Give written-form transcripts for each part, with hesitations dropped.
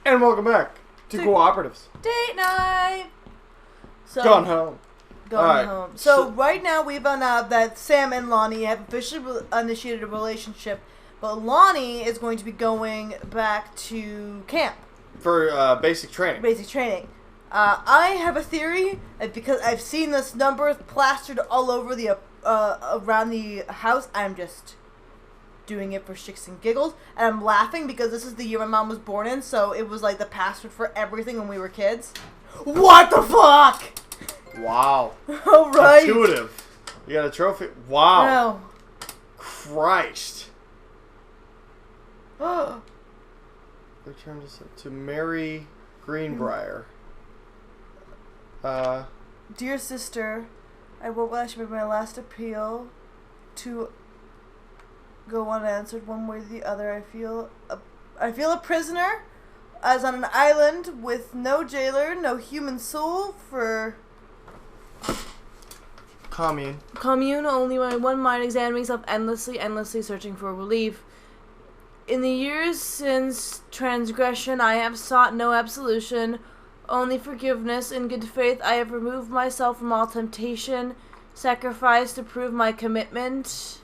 And welcome back to Co-Operatives. Date night. So, Gone home. Gone home. So right now we found out that Sam and Lonnie have officially initiated a relationship, but Lonnie is going to be going back to camp. For basic training. Basic training. I have a theory, because I've seen this number plastered all over the around the house. I'm just doing it for shits and giggles, and I'm laughing because this is the year my mom was born in, so it was like the password for everything when we were kids. What the fuck? Wow. All right. Intuitive. You got a trophy? Wow. No. Christ. Return to Mary Greenbrier. Dear sister, I won't let you make my last appeal to go unanswered one way or the other. I feel a prisoner, as on an island with no jailer, no human soul for commune. Only my one mind examining myself endlessly searching for relief. In the years since transgression, I have sought no absolution, only forgiveness. In good faith, I have removed myself from all temptation, sacrificed to prove my commitment.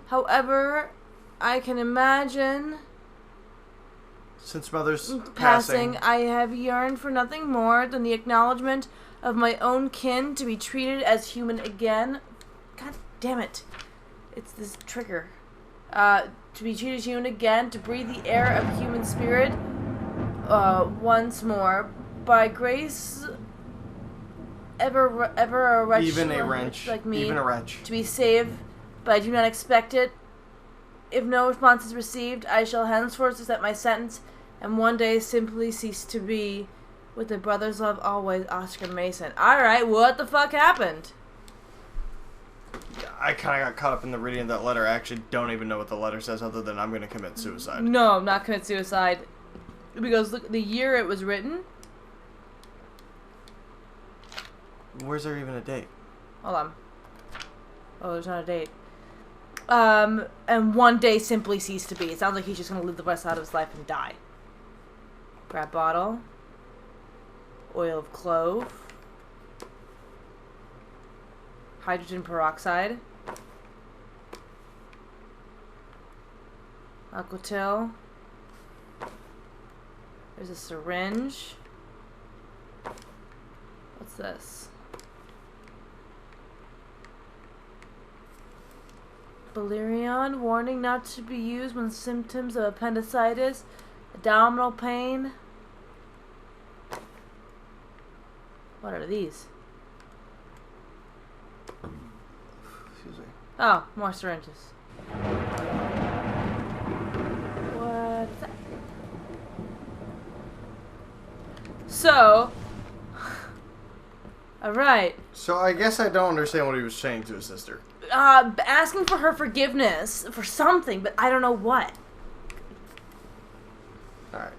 However, I can imagine, since mother's passing, I have yearned for nothing more than the acknowledgement of my own kin, to be treated as human again. God damn it. It's this trigger. To be treated as human again, to breathe the air of human spirit once more. By grace, ever a wretch, even a wrench, like me, even a wretch, to be saved, but I do not expect it. If no response is received, I shall henceforth accept my sentence, and one day simply cease to be. With a brother's love always, Oscar Mason. Alright, what the fuck happened? I kind of got caught up in the reading of that letter. I actually don't even know what the letter says other than I'm going to commit suicide. No, not commit suicide. Because look, the year it was written. Where's there even a date? Hold on. Oh, there's not a date. And one day simply cease to be. It sounds like he's just going to live the rest out of his life and die. Grab bottle. Oil of clove. Hydrogen peroxide. Aquatil. There's a syringe. What's this? Valerian. Warning not to be used when symptoms of appendicitis, abdominal pain. What are these? Excuse me. Oh, more syringes. What is that? So, alright. So I guess I don't understand what he was saying to his sister. Asking for her forgiveness for something, but I don't know what. Alright.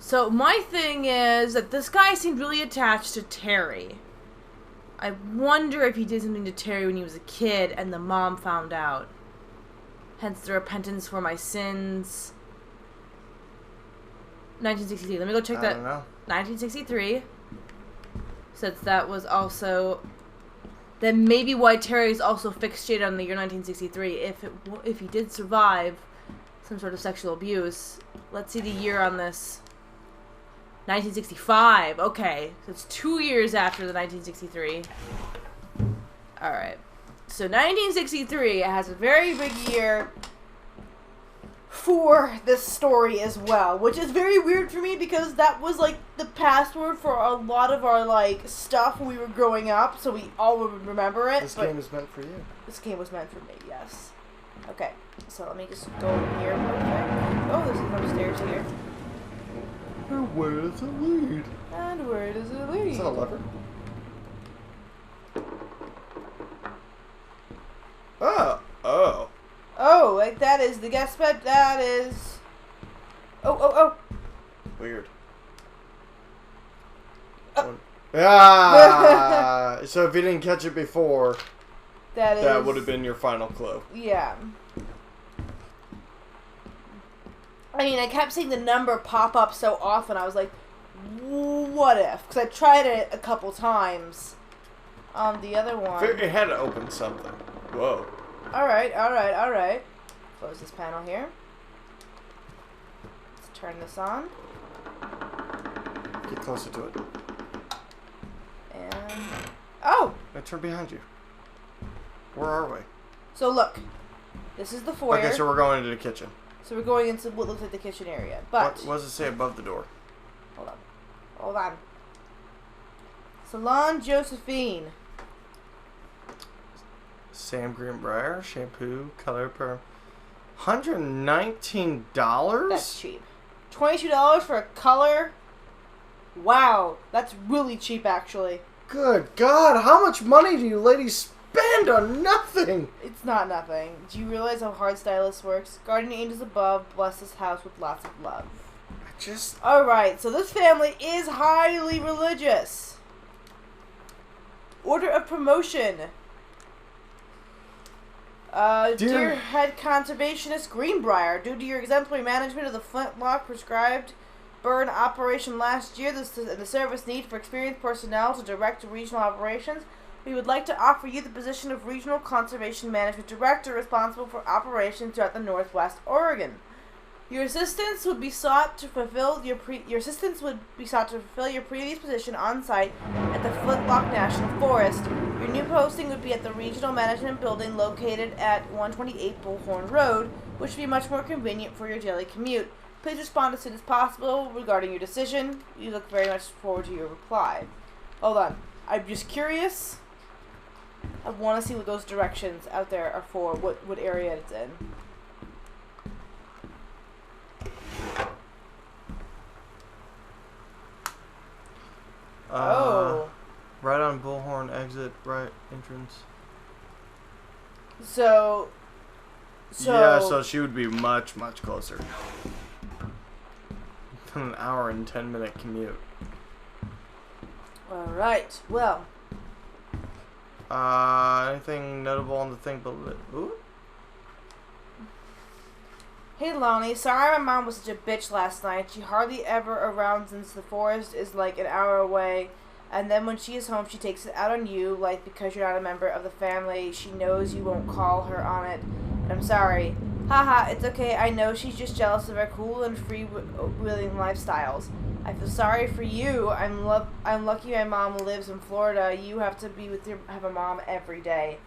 So my thing is that this guy seemed really attached to Terry. I wonder if he did something to Terry when he was a kid and the mom found out. Hence the repentance for my sins. 1963. Let me go check that. I don't know. 1963. Since that was also... Then maybe why Terry's also fixated on the year 1963. If he did survive some sort of sexual abuse. Let's see the year on this. 1965. Okay. So it's 2 years after the 1963. Alright. So 1963 has a very big year for this story as well. Which is very weird for me because that was like the password for a lot of our like stuff when we were growing up. So we all would remember it. This game is meant for you. This game was meant for me, yes. Okay. So let me just go over here real quick. Oh, this is upstairs here. And where does it lead? And where does it lead? Is that a lever? Oh. Oh, like that is the guest bed. That is... Oh. Weird. Oh. Ah! So if you didn't catch it before, that would have been your final clue. Yeah. I mean, I kept seeing the number pop up so often. I was like, what if? Because I tried it a couple times on the other one. It had to open something. Whoa. Alright, alright, alright. Close this panel here. Let's turn this on. Get closer to it. And... Oh! Now turn behind you. Where are we? So look. This is the foyer. Okay, so we're going into the kitchen. So we're going into what looks like the kitchen area. But... What does it say above the door? Hold on. Hold on. Salon Josephine. Sam Greenbrier, shampoo, color perm. $119? That's cheap. $22 for a color? Wow. That's really cheap, actually. Good God, how much money do you ladies spend on nothing? It's not nothing. Do you realize how hard stylist works? Guardian angels above bless this house with lots of love. Alright, so this family is highly religious. Order of promotion. Dear Head Conservationist Greenbrier, due to your exemplary management of the flintlock prescribed burn operation last year, the service need for experienced personnel to direct regional operations, we would like to offer you the position of Regional Conservation Management Director responsible for operations throughout the Northwest Oregon. Your assistance would be sought to fulfill your previous position on site at the Flintlock National Forest. Your new posting would be at the Regional Management Building located at 128 Bullhorn Road, which would be much more convenient for your daily commute. Please respond as soon as possible regarding your decision. We look very much forward to your reply. Hold on. I'm just curious. I want to see what those directions out there are for, what area it's in. Right on Bullhorn exit, right entrance. So yeah, so she would be much, much closer. An hour and 10-minute commute. Alright, well. Anything notable on the thing below? Ooh. Hey Lonnie, sorry my mom was such a bitch last night. She hardly ever around since the forest is like an hour away. And then when she is home, she takes it out on you, like because you're not a member of the family. She knows you won't call her on it. And I'm sorry. Haha, it's okay. I know she's just jealous of our cool and free-wheeling lifestyles. I feel sorry for you. I'm lucky my mom lives in Florida. You have to have a mom every day.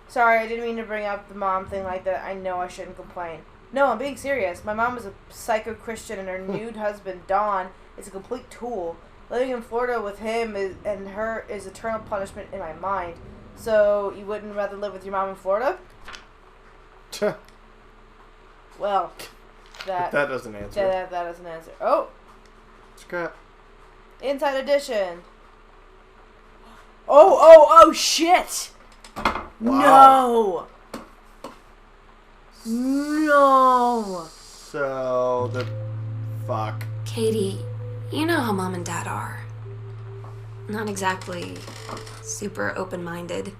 Sorry, I didn't mean to bring up the mom thing like that. I know I shouldn't complain. No, I'm being serious. My mom is a psycho-Christian, and her nude husband, Don, is a complete tool. Living in Florida with him and her is eternal punishment in my mind. So, you wouldn't rather live with your mom in Florida? Well, that doesn't answer. That doesn't answer. Oh! Scrap. Inside edition. Oh, shit! Wow. No! So, the fuck. Katie, you know how Mom and Dad are. Not exactly super open-minded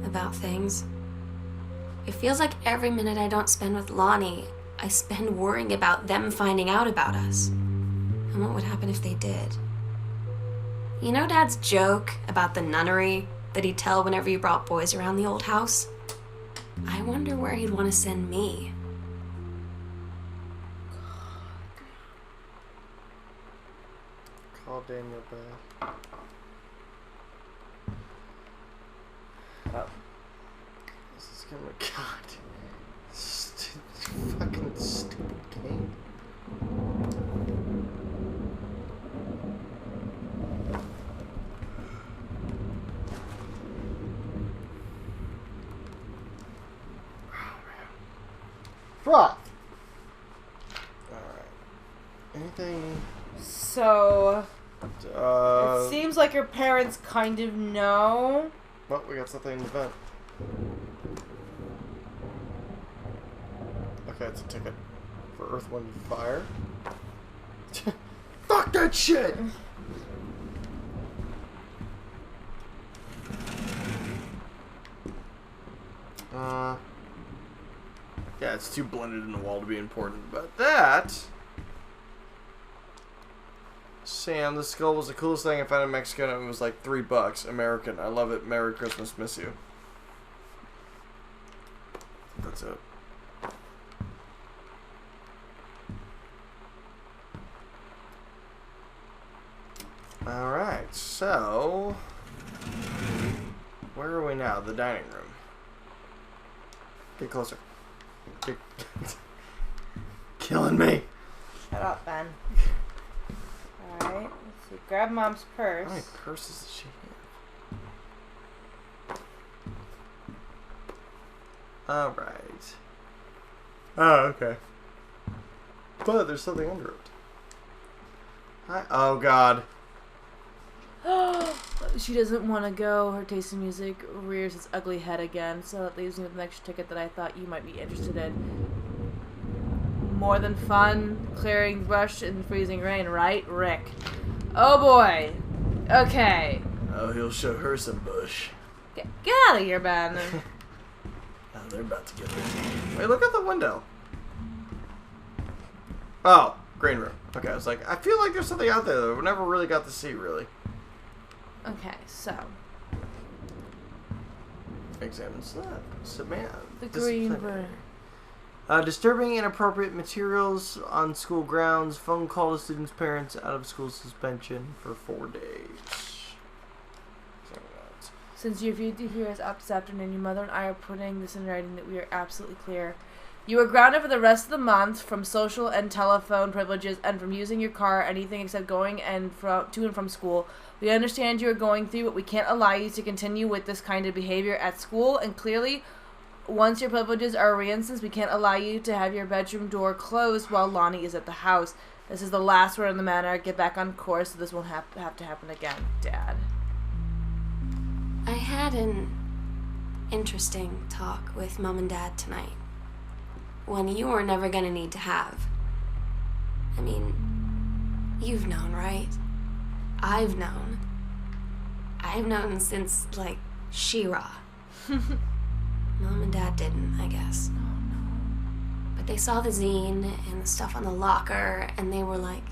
about things. It feels like every minute I don't spend with Lonnie, I spend worrying about them finding out about us. And what would happen if they did? You know Dad's joke about the nunnery that he'd tell whenever you brought boys around the old house? I wonder where he'd want to send me. Call Daniel back. Oh. This is gonna be God. Fucking stupid game. Fuck. Alright. Anything? So, it seems like your parents kind of know. Well, we got something in the vent. Okay, it's a ticket for Earth, Wind, and Fire. Fuck that shit! Yeah, it's too blended in the wall to be important. But that... Sam, the skull was the coolest thing I found in Mexico, and it was like $3. American. I love it. Merry Christmas. Miss you. That's it. Alright, so... Where are we now? The dining room. Get closer. Get... Killing me. Shut up, Ben. Alright, let's see. Grab Mom's purse. How many purses does she have? Alright. Oh, okay. But there's something under it. Oh, God. She doesn't want to go. Her taste in music rears its ugly head again, so that leaves me with an extra ticket that I thought you might be interested in. More than fun, clearing brush in freezing rain, right, Rick? Oh boy. Okay. Oh, he'll show her some bush. Get out of here, Ben. Oh, they're about to get there. Wait, look out the window. Oh, green room. Okay, I was like, I feel like there's something out there that we never really got to see, really. Okay, so. Examines that. Submit. The green room. Disturbing inappropriate materials on school grounds. Phone call to students' parents out of school suspension for 4 days. Since you viewed to hear us up this afternoon, your mother and I are putting this in writing that we are absolutely clear. You are grounded for the rest of the month from social and telephone privileges and from using your car or anything except going to and from school. We understand you are going through, but we can't allow you to continue with this kind of behavior at school, and clearly, once your privileges are reinstated, we can't allow you to have your bedroom door closed while Lonnie is at the house. This is the last word on the matter. Get back on course so this won't have to happen again, Dad. I had an interesting talk with Mom and Dad tonight. One you were never gonna need to have. I mean, you've known, right? I've known. I've known since, like, She-Ra. Mom and Dad didn't, I guess. Oh, no. But they saw the zine and the stuff on the locker, and they were like,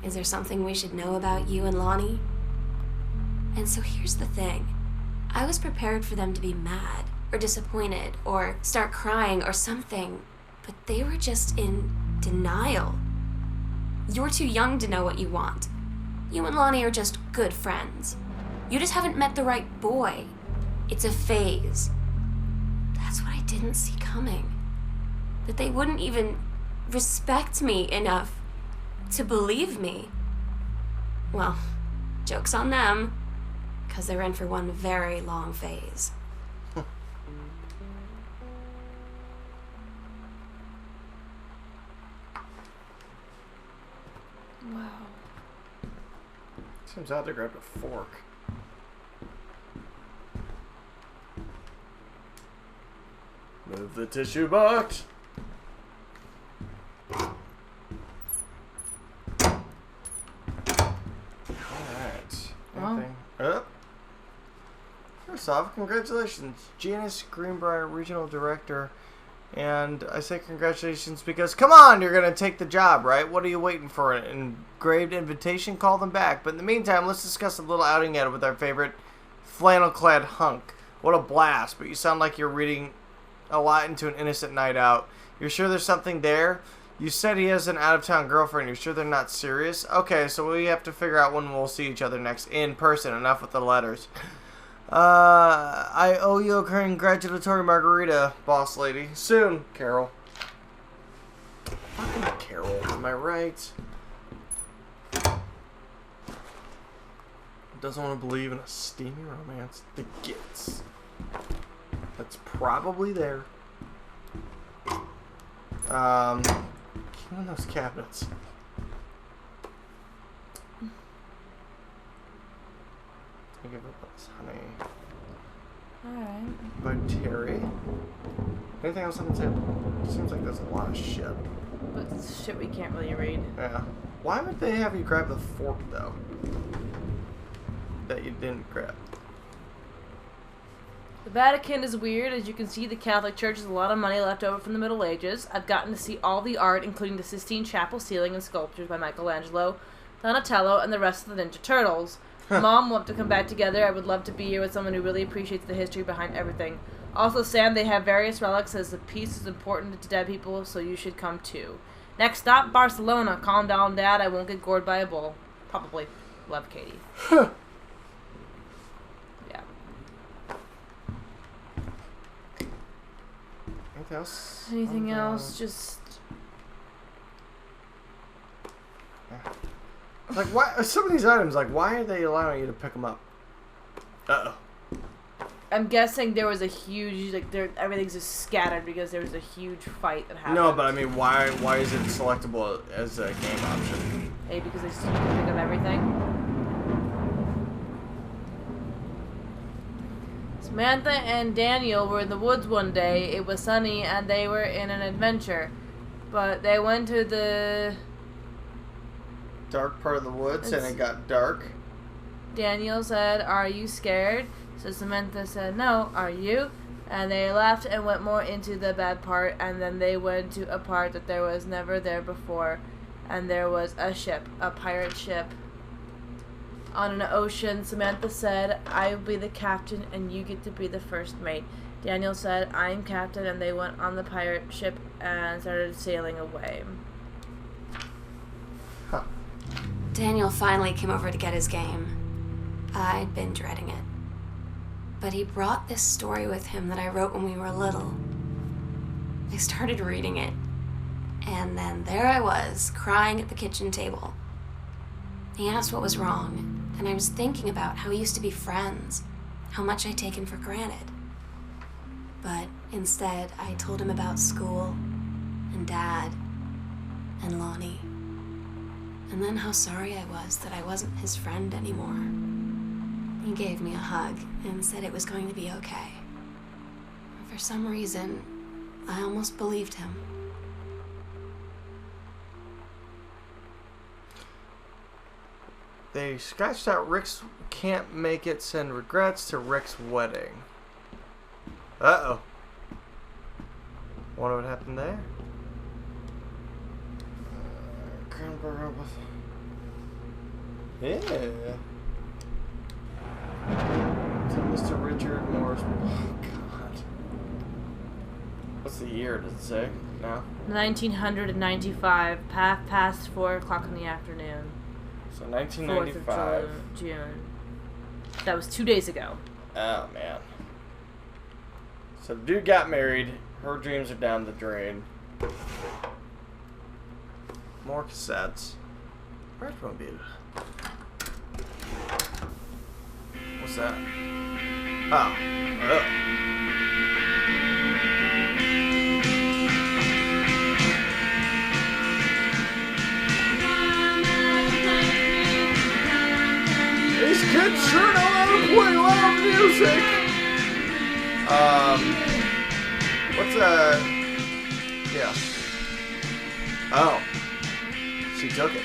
is there something we should know about you and Lonnie? And so here's the thing. I was prepared for them to be mad, or disappointed, or start crying, or something, but they were just in denial. You're too young to know what you want. You and Lonnie are just good friends. You just haven't met the right boy. It's a phase. That's what I didn't see coming. That they wouldn't even respect me enough to believe me. Well, joke's on them, because they're in for one very long phase. Wow. Seems odd they grabbed a fork. Move the tissue box. Alright. Anything? Up. First off, congratulations, Janice Greenbrier, Regional Director. And I say congratulations because, come on, you're going to take the job, right? What are you waiting for? An engraved invitation? Call them back. But in the meantime, let's discuss a little outing ad with our favorite flannel-clad hunk. What a blast, but you sound like you're reading a lot into an innocent night out. You're sure there's something there? You said he has an out-of-town girlfriend. You're sure they're not serious? Okay, so we have to figure out when we'll see each other next in person. Enough with the letters. I owe you a congratulatory margarita, boss lady. Soon, Carol. Fucking Carol, am I right? Doesn't want to believe in a steamy romance. The gits. That's probably there. Keep in those cabinets. Think of it as honey. Alright. By Terry. Anything else on the table? Seems like there's a lot of shit. But shit we can't really read. Yeah. Why would they have you grab the fork, though? That you didn't grab. The Vatican is weird. As you can see, the Catholic Church has a lot of money left over from the Middle Ages. I've gotten to see all the art, including the Sistine Chapel ceiling and sculptures by Michelangelo, Donatello, and the rest of the Ninja Turtles. Mom, we'll have to come back together. I would love to be here with someone who really appreciates the history behind everything. Also, Sam, they have various relics as the peace is important to dead people, so you should come too. Next stop, Barcelona. Calm down, Dad. I won't get gored by a bull. Probably. Love, Katie. Yeah. Anything else? Anything else? Just... Like, why? Some of these items, like, why are they allowing you to pick them up? Uh-oh. I'm guessing there was a huge, like, everything's just scattered because there was a huge fight that happened. No, but I mean, why is it selectable as a game option? Maybe because they still can pick up everything. Samantha and Daniel were in the woods one day. It was sunny and they were in an adventure. But they went to the... dark part of the woods and it got dark. Daniel said, "Are you scared?" So Samantha said, "No, are you?" And they left and went more into the bad part, and then they went to a part that there was never there before, and there was a ship, a pirate ship, on an ocean. Samantha said, "I will be the captain and you get to be the first mate." Daniel said, "I'm captain," and they went on the pirate ship and started sailing away. Huh. Daniel finally came over to get his game. I'd been dreading it. But he brought this story with him that I wrote when we were little. I started reading it, and then there I was, crying at the kitchen table. He asked what was wrong, and I was thinking about how we used to be friends, how much I'd taken for granted. But instead, I told him about school, and Dad, and Lonnie. And then how sorry I was that I wasn't his friend anymore. He gave me a hug and said it was going to be okay. For some reason, I almost believed him. They scratched out Rick's can't make it, send regrets to Rick's wedding. Uh-oh. Wonder what happened there? Yeah. To Mr. Richard Morris. Oh, God. What's the year, does it say? No? 1995, past 4 o'clock in the afternoon. So 1995. 4th of June. That was 2 days ago. Oh, man. So the dude got married. Her dreams are down the drain. More cassettes. Batmobile. What's that? Oh. These kids sure know how to play loud music. What's yeah. Oh. She took it.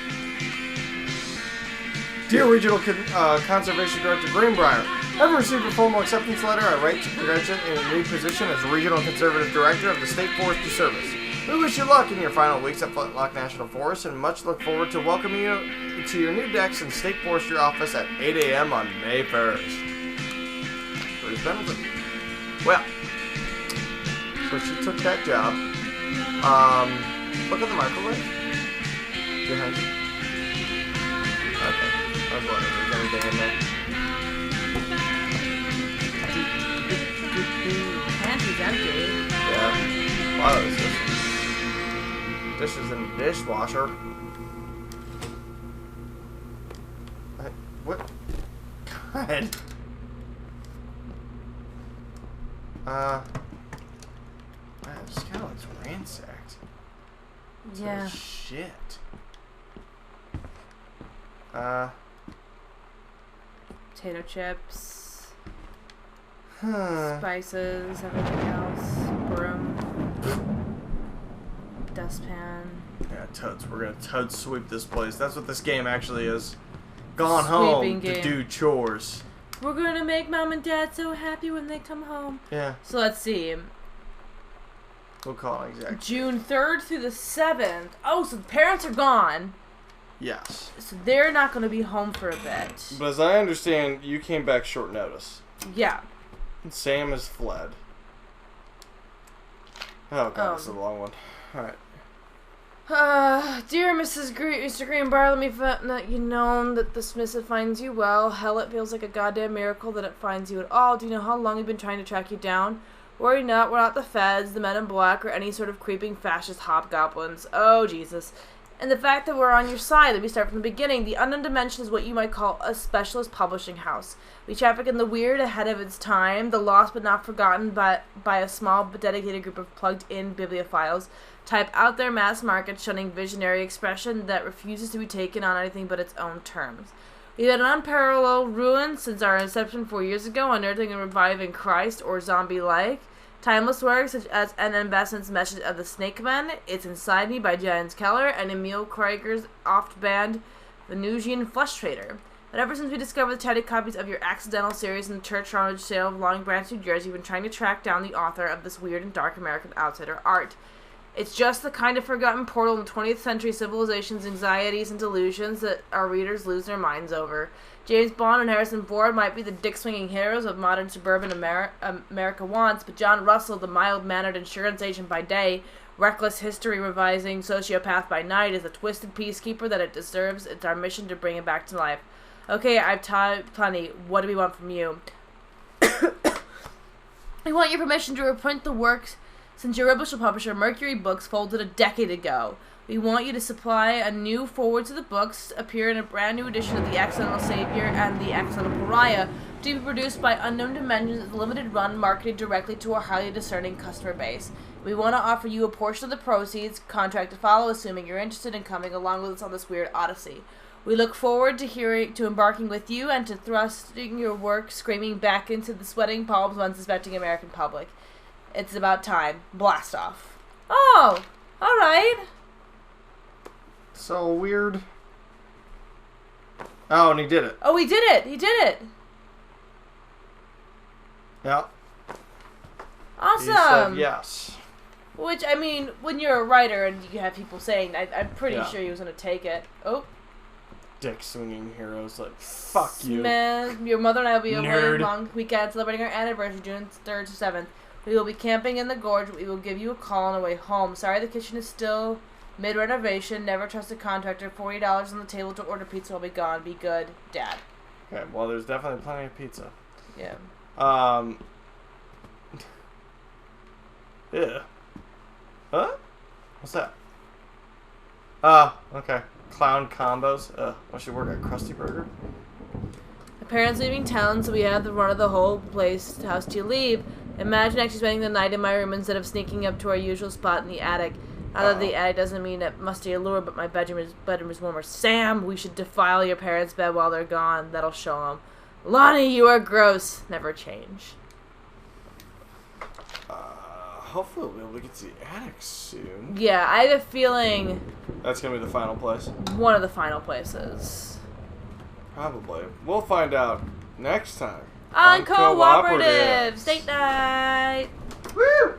Dear Regional Conservation Director Greenbrier, I've received a formal acceptance letter. I write to congratulate in a new position as Regional Conservative Director of the State Forestry Service. We wish you luck in your final weeks at Flintlock National Forest and much look forward to welcoming you to your new decks in State Forestry Office at 8 a.m. on May 1st. Bruce Pendleton. Well, so she took that job. Look at the microwave. Behind you. Okay. I was wondering if there's anything in there. Pantry's empty. Yeah. A lot of this dishes in the dishwasher. What? God. Wow, this guy looks ransacked. Yeah. Shit. Potato chips, Huh. spices, everything else. Broom. Dustpan. Yeah, totes. We're gonna totes sweep this place. That's what this game actually is. Gone Sweeping home game. to do chores. We're gonna make Mom and Dad so happy when they come home. Yeah. So let's see. We'll call it exact. June 3rd through the 7th. Oh, so the parents are gone. Yes. So they're not going to be home for a bit. But as I understand, you came back short notice. Yeah. And Sam has fled. Oh, God, this is a long one. Alright. Dear Mr. Greenbrier, let me let you know that this missive finds you well. Hell, it feels like a goddamn miracle that it finds you at all. Do you know how long we've been trying to track you down? Worry not, we're not the feds, the men in black, or any sort of creeping fascist hobgoblins. Oh, Jesus. And the fact that we're on your side, let me start from the beginning. The Unknown Dimension is what you might call a specialist publishing house. We traffic in the weird ahead of its time, the lost but not forgotten by a small but dedicated group of plugged-in bibliophiles. Type out their mass market shunning visionary expression that refuses to be taken on anything but its own terms. We've had an unparalleled ruin since our inception 4 years ago, unearthing and reviving Christ or zombie-like. Timeless works such as N.M. Besant's Message of the Snake Men, It's Inside Me by Jens Keller, and Emil Krieger's oft-banned Venusian Flesh Trader. But ever since we discovered the tatty copies of your accidental series in the church rummage sale of Long Branch, New Jersey, we've been trying to track down the author of this weird and dark American outsider art. It's just the kind of forgotten portal in 20th century civilization's anxieties and delusions that our readers lose their minds over. James Bond and Harrison Ford might be the dick-swinging heroes of modern suburban America once, but John Russell, the mild-mannered insurance agent by day, reckless history-revising sociopath by night, is the twisted peacekeeper that it deserves. It's our mission to bring it back to life. Okay, I've typed plenty. What do we want from you? We want your permission to reprint the works since your original publisher, Mercury Books, folded a decade ago. We want you to supply a new foreword to the books, appear in a brand new edition of The Accidental Savior and The Accidental Pariah, to be produced by Unknown Dimensions as a limited run marketed directly to a highly discerning customer base. We want to offer you a portion of the proceeds, contract to follow, assuming you're interested in coming along with us on this weird odyssey. We look forward to embarking with you and to thrusting your work screaming back into the sweating palms of unsuspecting American public. It's about time. Blast off. Oh, alright. So weird. Oh, and he did it. Oh, he did it. He did it. Yeah. Awesome. He said yes. Which, I mean, when you're a writer and you have people saying, I'm pretty sure he was going to take it. Oh. Dick swinging heroes, like, fuck you. Your mother and I will be away Nerd. long weekend celebrating our anniversary, June 3rd to 7th. We will be camping in the gorge. We will give you a call on the way home. Sorry the kitchen is still mid-renovation. Never trust a contractor. $40 on the table to order pizza will be gone. Be good, Dad. Okay, well, there's definitely plenty of pizza. Yeah. Yeah. Huh? What's that? Okay. Clown combos. I should work at Krusty Burger. My parents leaving town, so we have the run of the whole place. House do you leave? Imagine actually spending the night in my room instead of sneaking up to our usual spot in the attic. Not that the attic doesn't mean it musty allure, but my bedroom is warmer. Sam, we should defile your parents' bed while they're gone. That'll show them. Lonnie, you are gross. Never change. Hopefully we'll be able to get to the attic soon. Yeah, I have a feeling That's going to be the final place? one of the final places. Probably. We'll find out next time. On Co-Operatives. Date night. Woo!